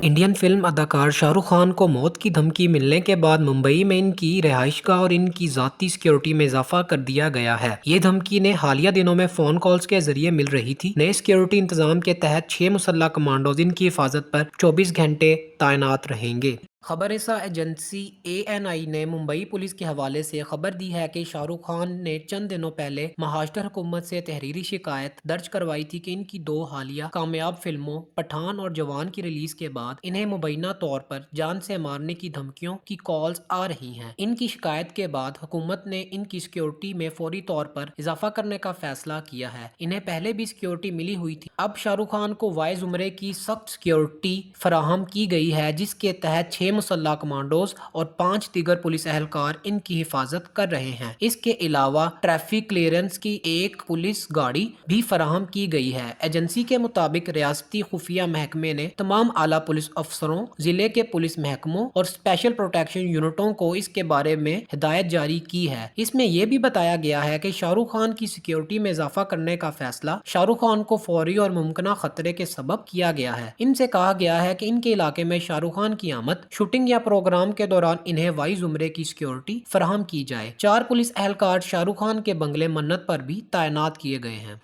Indian film अदाकार शाहरुख खान को मौत की धमकी मिलने के बाद मुंबई में इनकी रिहाइशगाह और इनकी ज़ाती सिक्योरिटी में इजाफा कर दिया गया है। ये धमकी ने हालिया दिनों में फ़ोन कॉल्स के जरिए मिल रही थी। नए सिक्योरिटी इंतजाम के तहत 6 मुसल्लह कमांडोज इनकी हिफाजत पर 24 घंटे तैनात रहेंगे। खबररसा एजेंसी ANI ने मुंबई पुलिस के हवाले से खबर दी है कि शाहरुख खान ने चंद दिनों पहले महाराष्ट्र हुकूमत से तहरीरी शिकायत दर्ज करवाई थी कि इनकी 2 हालिया कामयाब फिल्मों पठान और जवान की रिलीज के बाद इन्हें मुबैना तौर पर जान से मारने की धमकियों की कॉल्स आ रही हैं। इनकी शिकायत के बाद हुकूमत ने इनकी सिक्योरिटी में फौरी तौर पर इजाफा करने का फैसला किया है। इन्हें पहले भी सिक्योरिटी मिली हुई थी। अब शाहरुख खान को वाइज जुमरे की सख्त सिक्योरिटी फराहम की गई है, जिसके तहत 6 मुसल्लह कमांडोज और 5 दीगर पुलिस एहलकार इनकी हिफाजत कर रहे हैं। इसके अलावा ट्रैफिक क्लियरेंस की एक पुलिस गाड़ी भी फराहम की गई है। एजेंसी के मुताबिक रियासती खुफिया महकमे ने तमाम आला पुलिस अफसरों, जिले के पुलिस महकमों और स्पेशल प्रोटेक्शन यूनिटों को इसके बारे में हिदायत जारी की है। इसमें यह भी बताया गया है कि शाहरुख खान की सिक्योरिटी में इजाफा करने का फैसला शाहरुख खान को फौरी और मुमकिन खतरे के सबब किया गया है। इनसे कहा गया है कि इनके इलाके में शाहरुख खान की आमद, शूटिंग या प्रोग्राम के दौरान इन्हें वाइज जुमरे की सिक्योरिटी फराहम की जाए। 4 पुलिस एहलकार शाहरुख खान के बंगले मन्नत पर भी तैनात किए गए हैं।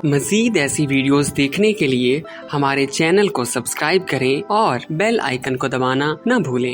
मज़ीद ऐसी वीडियोस देखने के लिए हमारे चैनल को सब्सक्राइब करें और बेल आइकन को दबाना न भूलें।